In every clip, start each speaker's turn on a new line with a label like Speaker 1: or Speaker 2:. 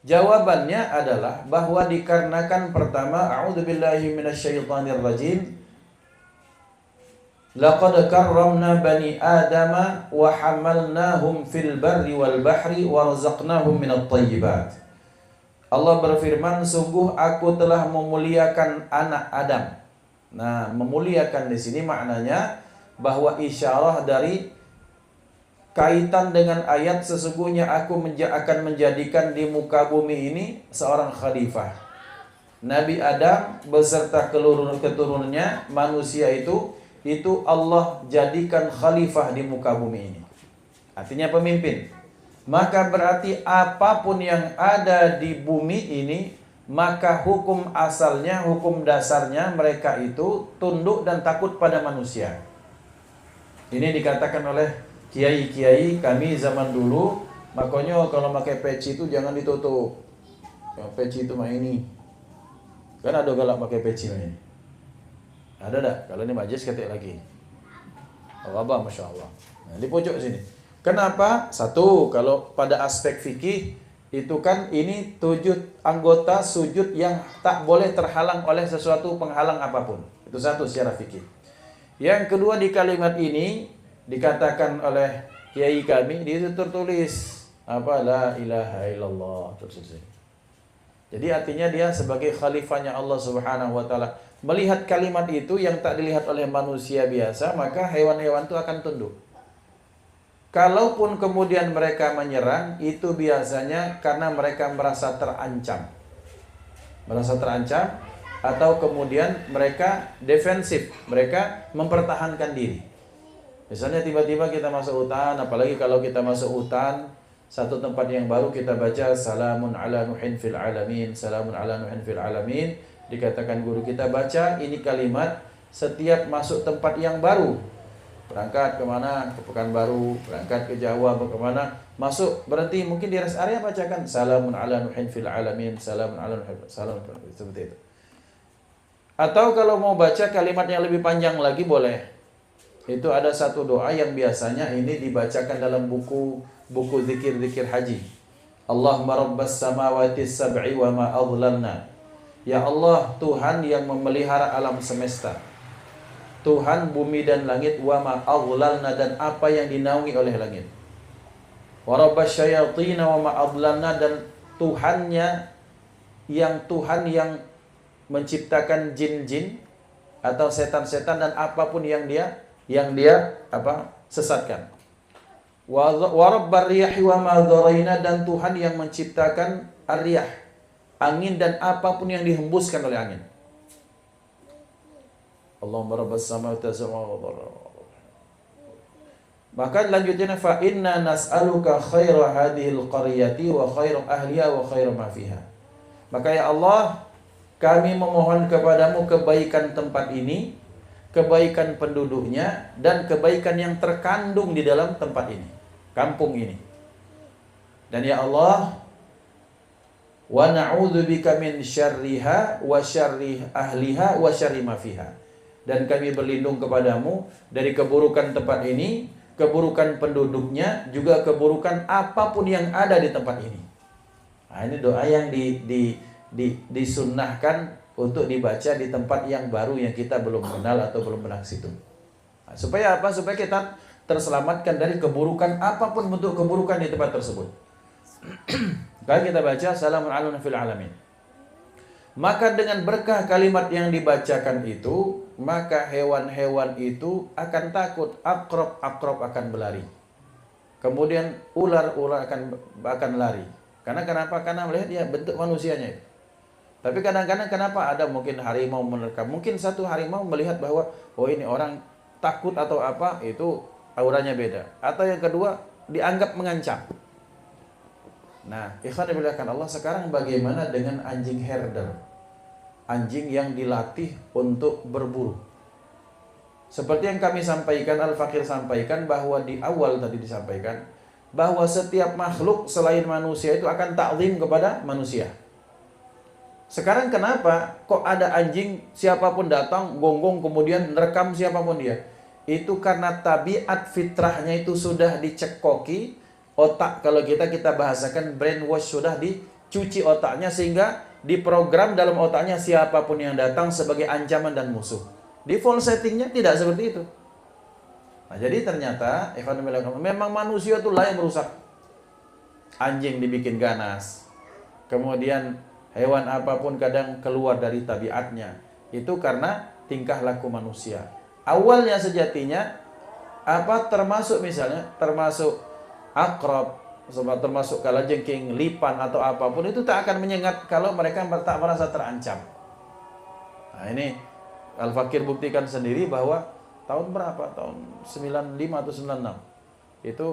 Speaker 1: Jawabannya adalah bahwa dikarenakan pertama, a'udzubillahi minasyaitonirrajim, laqad karramna bani adama wa hamalnahum fil barri wal bahri wa razaqnahum minat thayyibat. Allah berfirman, sungguh aku telah memuliakan anak Adam. Nah, memuliakan di sini maknanya bahwa isyarah dari kaitan dengan ayat sesungguhnya aku akan menjadikan di muka bumi ini seorang khalifah. Nabi Adam beserta keturunannya manusia itu Allah jadikan khalifah di muka bumi ini. Artinya pemimpin. Maka berarti apapun yang ada di bumi ini, maka hukum asalnya, hukum dasarnya mereka itu tunduk dan takut pada manusia. Ini dikatakan oleh kiai-kiai kami zaman dulu, makanya kalau pakai peci itu jangan ditutup. Yang peci itu mah ini. Kan ada galak pakai peci mah ini. Ada dah? Kalau ini majlis ketik lagi. Allah, Masya Allah. Nah, di pojok sini. Kenapa? Satu, kalau pada aspek fikih itu kan ini anggota sujud yang tak boleh terhalang oleh sesuatu penghalang apapun. Itu satu secara fikih. Yang kedua, di kalimat ini dikatakan oleh kiai kami, di situ tertulis apa, la ilaha illallah, tertulis. Jadi artinya dia sebagai khalifahnya Allah Subhanahu wa taala. Melihat kalimat itu yang tak dilihat oleh manusia biasa, maka hewan-hewan itu akan tunduk. Kalaupun kemudian mereka menyerang, itu biasanya karena mereka merasa terancam. Merasa terancam atau kemudian mereka defensif, mereka mempertahankan diri. Misalnya tiba-tiba kita masuk hutan, apalagi kalau kita masuk hutan, satu tempat yang baru kita baca salamun ala nuhin fil alamin, salamun ala nuhin fil alamin. Dikatakan guru kita baca ini kalimat setiap masuk tempat yang baru. Berangkat kemana? Ke Pekanbaru, berangkat ke Jawa, kemana? Masuk, berhenti, mungkin di rest area bacakan salamun ala nuhin fil alamin, salamun ala nuhin, salam, seperti itu. Atau kalau mau baca kalimat yang lebih panjang lagi boleh. Itu ada satu doa yang biasanya ini dibacakan dalam buku zikir-zikir haji. Allahumma rabbas samawati sab'i wa ma adlalna. Ya Allah, Tuhan yang memelihara alam semesta, Tuhan bumi dan langit, wa ma adlalna, dan apa yang dinaungi oleh langit. Wa rabbas syayatin wa ma adlalna, dan Tuhan yang menciptakan jin-jin atau setan-setan dan apapun yang dia sesatkan. Wa rabbar riyahi wa ma dharaina, dan Tuhan yang menciptakan ar-riyah, angin dan apapun yang dihembuskan oleh angin. Allahumma rabbas samawati wal ardi. Maka lanjutnya fa inna nas'aluka khaira hadhil qaryati wa khaira ahliha wa khaira ma fiha. Maka ya Allah, kami memohon kepadamu kebaikan tempat ini, kebaikan penduduknya, dan kebaikan yang terkandung di dalam tempat ini, kampung ini. Dan ya Allah, wa na'udzubika min syarriha wa syarri ahliha wa syarri ma fiha. Dan kami berlindung kepadamu dari keburukan tempat ini, keburukan penduduknya, juga keburukan apapun yang ada di tempat ini. Nah, ini doa yang disunnahkan untuk dibaca di tempat yang baru yang kita belum kenal atau belum pernah ke situ. Nah, supaya apa? Supaya kita terselamatkan dari keburukan apapun bentuk keburukan di tempat tersebut. Kalau kita baca salamun alaikum fil alamin. Maka dengan berkah kalimat yang dibacakan itu, maka hewan-hewan itu akan takut, akrab akan berlari. Kemudian ular-ular akan lari. Karena kenapa? Karena melihat ya bentuk manusianya itu. Tapi kadang-kadang kenapa ada mungkin harimau menerkam? Mungkin satu harimau melihat bahwa oh ini orang takut atau apa, itu auranya beda. Atau yang kedua dianggap mengancam. Nah, ikhwan dimuliakan Allah, sekarang bagaimana dengan anjing herder? Anjing yang dilatih untuk berburu. Seperti yang kami sampaikan, Al-Fakir sampaikan bahwa di awal tadi disampaikan bahwa setiap makhluk selain manusia itu akan ta'zim kepada manusia. Sekarang kenapa kok ada anjing siapapun datang gonggong kemudian merekam siapapun dia? Itu karena tabiat fitrahnya itu sudah dicekoki, otak kalau kita bahasakan brainwash sudah cuci otaknya sehingga diprogram dalam otaknya siapapun yang datang sebagai ancaman dan musuh. Default settingnya tidak seperti itu. Nah, jadi ternyata memang manusia itu lah yang merusak. Anjing dibikin ganas. Kemudian hewan apapun kadang keluar dari tabiatnya. Itu karena tingkah laku manusia. Awalnya sejatinya termasuk akrab, termasuk kalajengking, lipan atau apapun itu tak akan menyengat kalau mereka tak merasa terancam. Nah, ini Al-Fakir buktikan sendiri bahwa tahun berapa? Tahun 95 atau 96. Itu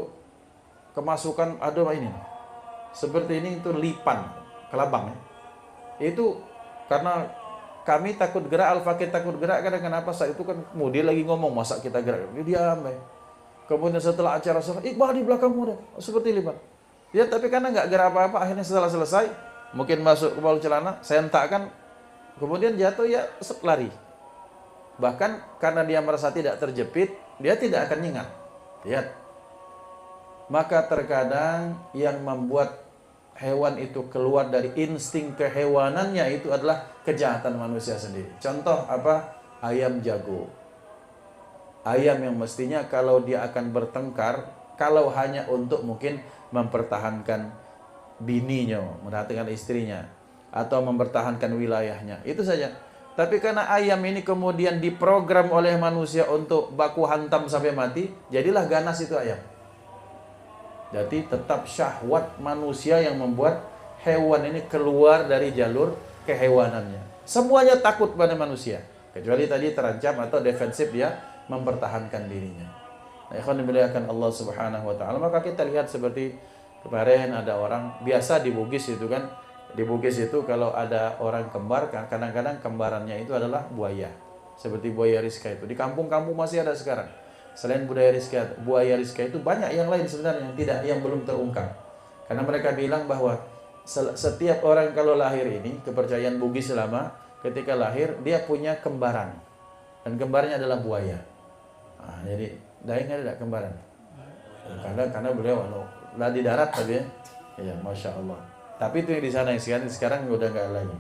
Speaker 1: kemasukan ini. Seperti ini itu lipan, kelabang ya. Itu karena kami takut gerak, Al-Fakir takut gerak karena kenapa? Saat itu kan dia lagi ngomong, masa kita gerak? Dia diam ya. Kemudian setelah acara selesai, Iqbal di belakangmu ada, seperti lipan. Ya tapi karena nggak gerak apa-apa, akhirnya setelah selesai, mungkin masuk ke bawah celana, saya hentakkan, kemudian jatuh ya lari. Bahkan karena dia merasa tidak terjepit, dia tidak akan nyengat. Lihat. Maka terkadang yang membuat hewan itu keluar dari insting kehewanannya itu adalah kejahatan manusia sendiri. Contoh apa? Ayam jago. Ayam yang mestinya kalau dia akan bertengkar, kalau hanya untuk mungkin mempertahankan bininya, mempertahankan istrinya, atau mempertahankan wilayahnya, itu saja. Tapi karena ayam ini kemudian diprogram oleh manusia untuk baku hantam sampai mati, jadilah ganas itu ayam. Jadi tetap syahwat manusia yang membuat hewan ini keluar dari jalur kehewanannya. Semuanya takut pada manusia, kecuali tadi terancam atau defensif, dia mempertahankan dirinya. Nah, ikhwan dimuliakan Allah Subhanahu wa taala, maka kita lihat seperti kemarin ada orang biasa di Bugis itu kan. Di Bugis itu kalau ada orang kembar, kadang-kadang kembarannya itu adalah buaya. Seperti buaya Rizka itu. Di kampung-kampung masih ada sekarang. Selain buaya Rizka itu banyak yang lain sebenarnya yang belum terungkap. Karena mereka bilang bahwa setiap orang kalau lahir ini, kepercayaan Bugis lama, ketika lahir dia punya kembaran. Dan kembarnya adalah buaya. Nah, jadi Daeng ada kembaran? Karena beliau lah di darat tadi ya. Ya, Masya Allah. Tapi itu yang di sana, yang sekarang udah nggak lagi.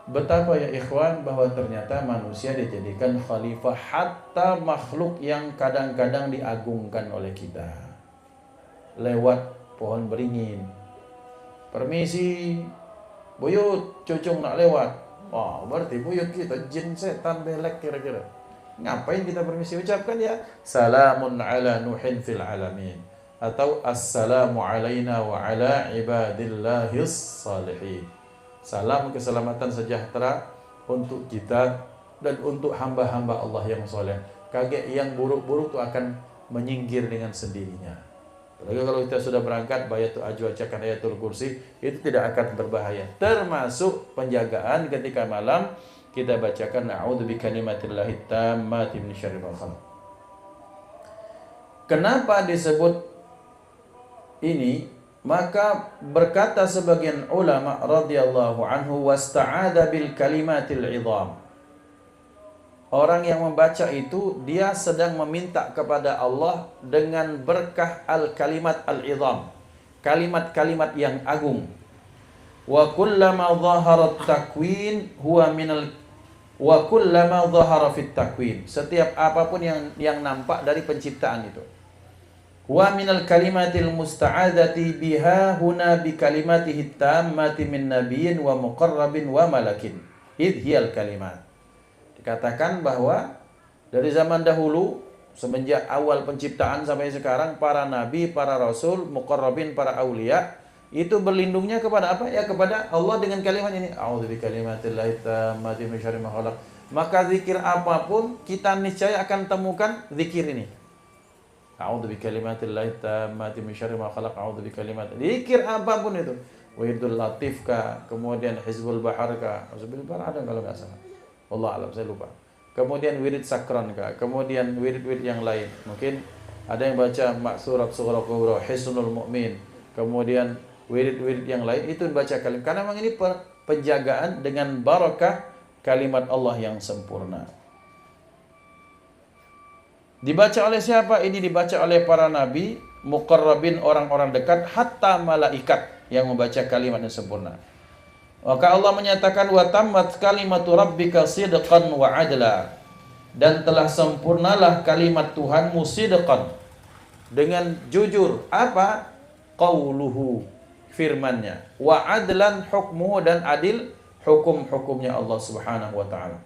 Speaker 1: Betapa ya ikhwan bahwa ternyata manusia dijadikan khalifah, hatta makhluk yang kadang-kadang diagungkan oleh kita lewat pohon beringin. Permisi, buyut, cucung nak lewat. Wah, berarti buyut kita jin, setan, belek kira-kira. Ngapain kita permisi? Ucapkan ya salamun ala nuhin fil alamin, atau assalamu alaina wa ala ibadillahis salihin. Salam keselamatan sejahtera untuk kita dan untuk hamba-hamba Allah yang soleh. Kaget yang buruk-buruk itu akan menyingkir dengan sendirinya. Apalagi kalau kita sudah berangkat bayatul ajwa, bacakan ayatul kursi, itu tidak akan berbahaya. Termasuk penjagaan ketika malam kita bacakan a'udzu bikalimatillahi tammati min syarri ma khalaq. Kenapa disebut ini? Maka berkata sebagian ulama radhiyallahu anhu, wasta'adha bil kalimatil idham. Orang yang membaca itu dia sedang meminta kepada Allah dengan berkah al-kalimat al-idham, kalimat-kalimat yang agung. Wa kullama dhahara takwin huwa minal wa kullama dhahara fit takwin. Setiap apapun yang nampak dari penciptaan itu. Wa minal kalimatil musta'adzati biha huna bi kalimatihi tammati min nabiyyin wa muqarrabin wa malakin. Idhiyal kalimat. Dikatakan bahwa dari zaman dahulu semenjak awal penciptaan sampai sekarang, para nabi, para rasul, muqarrabin, para aulia itu berlindungnya kepada apa? Ya kepada Allah dengan kalimat ini. A'udzu bikalimatillahi tammati min syarri ma khalaq. Maka zikir apapun kita niscaya akan temukan zikir ini. A'udzu bikalimatillahi tammati min syarri ma khalaq. A'udzu bikalimat. Zikir apapun itu. Wirdul Latif kah, kemudian Hizbul Bahar kah. Hizbul Bahar ada kalau enggak salah. Wallah alam, saya lupa. Kemudian wirid sakran kah, kemudian wirid-wirid yang lain. Mungkin ada yang baca maksurat sughra kubra, hisnul mu'min. Kemudian wirid-wirid yang lain itu dibaca kalimat. Karena memang ini penjagaan dengan barakah kalimat Allah yang sempurna. Dibaca oleh siapa? Ini dibaca oleh para nabi, muqarrabin, orang-orang dekat, hatta malaikat. yang membaca kalimat yang sempurna. Maka Allah menyatakan wa tammat kalimatu rabbika sidqan wa adla, dan telah sempurnalah kalimat Tuhanmu sidqan, dengan jujur, apa? Qauluhu, firmannya, wa adlan hukmuhu, dan adil hukum-hukumnya Allah Subhanahu wa taala.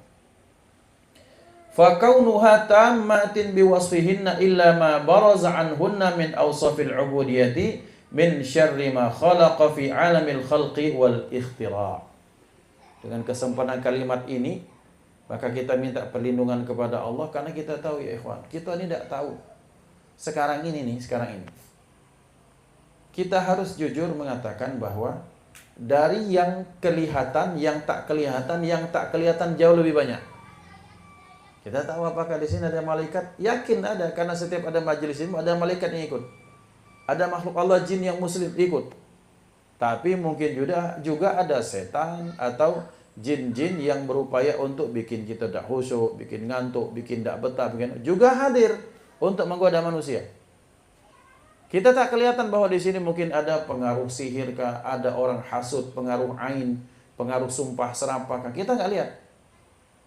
Speaker 1: Fa kaunuha tammatin biwasfihinna illa ma baraza anhunna min awsafil ubudiyyati min syarri ma khalaqa fi alamil khalqi wal ikhtira'. Dengan kesempurnaan kalimat ini, maka kita minta perlindungan kepada Allah, karena kita tahu ya ikhwan, kita ini tidak tahu sekarang ini. Kita harus jujur mengatakan bahwa dari yang kelihatan, yang tak kelihatan jauh lebih banyak. Kita tahu apakah di sini ada malaikat? Yakin ada, karena setiap ada majelis ilmu ada malaikat yang ikut. Ada makhluk Allah jin yang muslim ikut. Tapi mungkin juga ada setan atau jin-jin yang berupaya untuk bikin kita tak khusyuk, bikin ngantuk, bikin tak betah, juga hadir untuk menggoda manusia. Kita tak kelihatan bahwa di sini mungkin ada pengaruh sihir kah, ada orang hasud, pengaruh ain, pengaruh sumpah serapah kah, kita nggak lihat.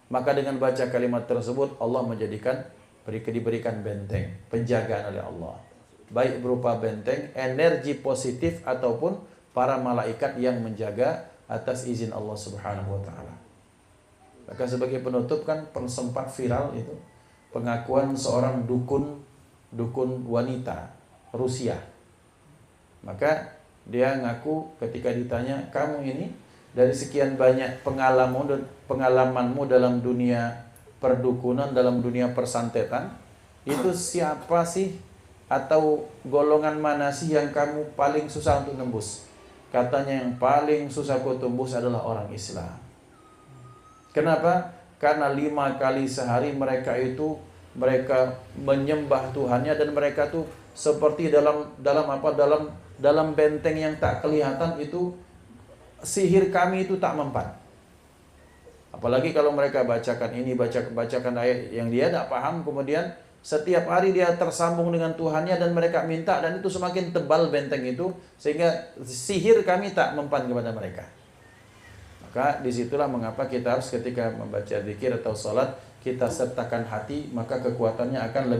Speaker 1: Maka dengan baca kalimat tersebut Allah menjadikan diberikan benteng, penjagaan oleh Allah. Baik berupa benteng, energi positif ataupun para malaikat yang menjaga atas izin Allah Subhanahu wa taala. Maka sebagai penutup kan sempat viral itu pengakuan seorang dukun wanita Rusia. Maka dia ngaku ketika ditanya, "Kamu ini dari sekian banyak pengalamanmu dalam dunia perdukunan, dalam dunia persantetan, itu siapa sih atau golongan mana sih yang kamu paling susah untuk nembus?" Katanya, "Yang paling susah ku tembus adalah orang Islam." Kenapa? Karena 5 kali sehari mereka menyembah Tuhannya, dan mereka tuh seperti dalam benteng yang tak kelihatan itu, sihir kami itu tak mempan. Apalagi kalau mereka bacakan ayat yang dia tak paham, kemudian setiap hari dia tersambung dengan Tuhannya dan mereka minta, dan itu semakin tebal benteng itu sehingga sihir kami tak mempan kepada mereka. Maka disitulah mengapa kita harus ketika membaca zikir atau salat kita sertakan hati, maka kekuatannya akan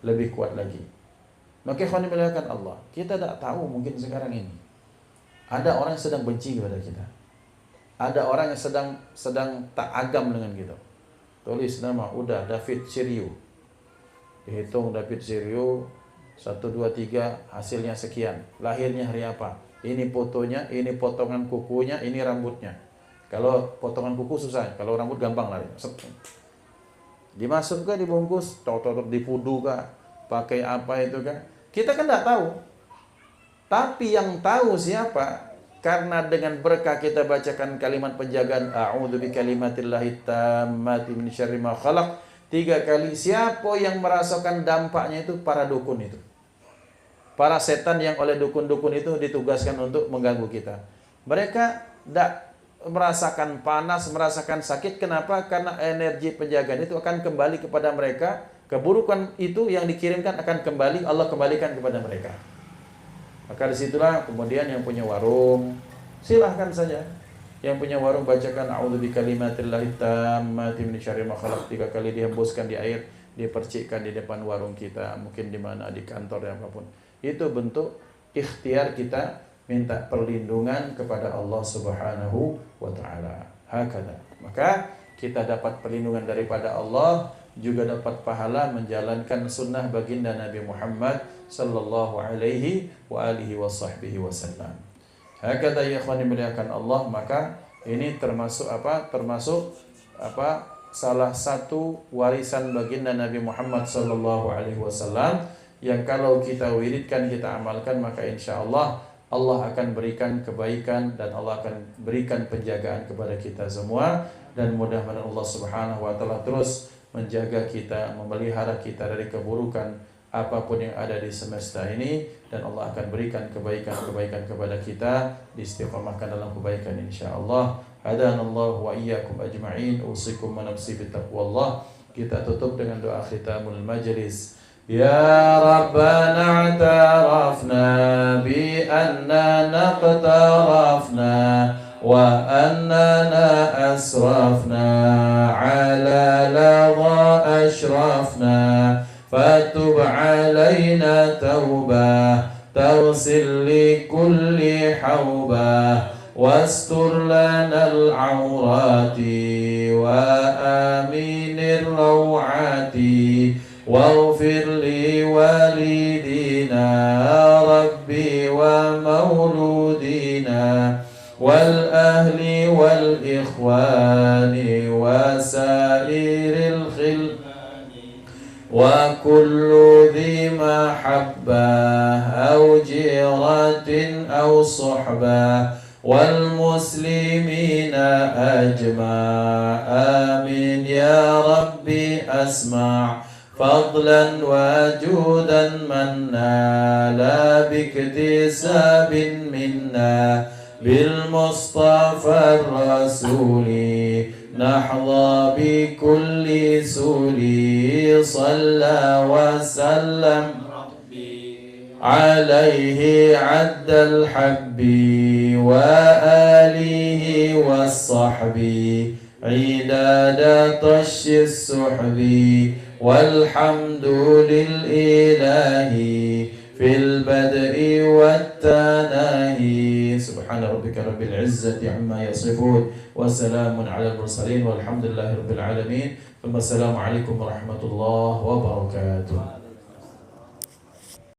Speaker 1: lebih kuat lagi. Maka ikhwan dimuliakan Allah, kita tak tahu mungkin sekarang ini ada orang yang sedang benci kepada kita. Ada orang yang sedang tak agam dengan kita. Tulis nama, udah David Sirio. Dihitung David Sirio 1, 2, 3, hasilnya sekian. Lahirnya hari apa? Ini fotonya, ini potongan kukunya, ini rambutnya. Kalau potongan kuku susah, kalau rambut gampang lah. Dimasukkan, dibungkus, dipudu kah, pakai apa itu kan? Kita kan tidak tahu. Tapi yang tahu siapa? Karena dengan berkah kita bacakan kalimat penjagaan a'udzu bikalimatillahi tammati min syarri ma khalaq 3 kali. Siapa yang merasakan dampaknya itu? Para dukun itu. Para setan yang oleh dukun-dukun itu ditugaskan untuk mengganggu kita. Mereka tidak merasakan panas, merasakan sakit. Kenapa? Karena energi penjagaan itu akan kembali kepada mereka. Keburukan itu yang dikirimkan akan kembali, Allah kembalikan kepada mereka. Maka disitulah kemudian yang punya warung, silahkan saja. Yang punya warung bacakan a'udzu bikalimatillahi tammati min syarri ma khalaq 3 kali, dihembuskan di air, dipercikkan di depan warung kita, mungkin di mana, di kantor dan apapun. Itu bentuk ikhtiar kita minta perlindungan kepada Allah Subhanahu wa taala. Hakada. Maka kita dapat perlindungan daripada Allah, juga dapat pahala menjalankan sunnah baginda Nabi Muhammad sallallahu alaihi wa alihi wasallam. Hakada ya ikhwani muliakan Allah. Maka ini termasuk salah satu warisan baginda Nabi Muhammad sallallahu alaihi wasallam yang kalau kita wiridkan, kita amalkan, maka insyaallah Allah akan berikan kebaikan dan Allah akan berikan penjagaan kepada kita semua, dan mudah-mudahan Allah Subhanahu wa taala terus menjaga kita, memelihara kita dari keburukan apapun yang ada di semesta ini, dan Allah akan berikan kebaikan-kebaikan kepada kita, diistiqamahkan dalam kebaikan insyaallah. Hadanallahu wa iyyakum ajma'in. Usikum wa nafsi bittaqwallah. Kita tutup dengan doa khitamul majlis. يا ربنا اعترفنا بأننا اقترفنا وأننا أسرفنا على لظى أشرفنا فتب علينا توبة تغسل لكل حوبة واستر لنا العورات وآمن الروعات واغفر لوالدينا ربي ومولودينا والأهل والإخوان وسائر الخلق وكل ذي محبة أو جيرة أو صحبة والمسلمين أجمع آمين يا ربي أسمع فضلا وجودا منا لا باكتساب منا بالمصطفى الرسول نحظى بكل سولي صلى وسلم عليه عد الحب وآله والصحب عداد طش السحب والحمد للإله في البدء والتناهي سبحان ربك رب العزة عما يصفون وسلام على المرسلين والحمد لله رب العالمين ثم السلام عليكم ورحمة الله وبركاته.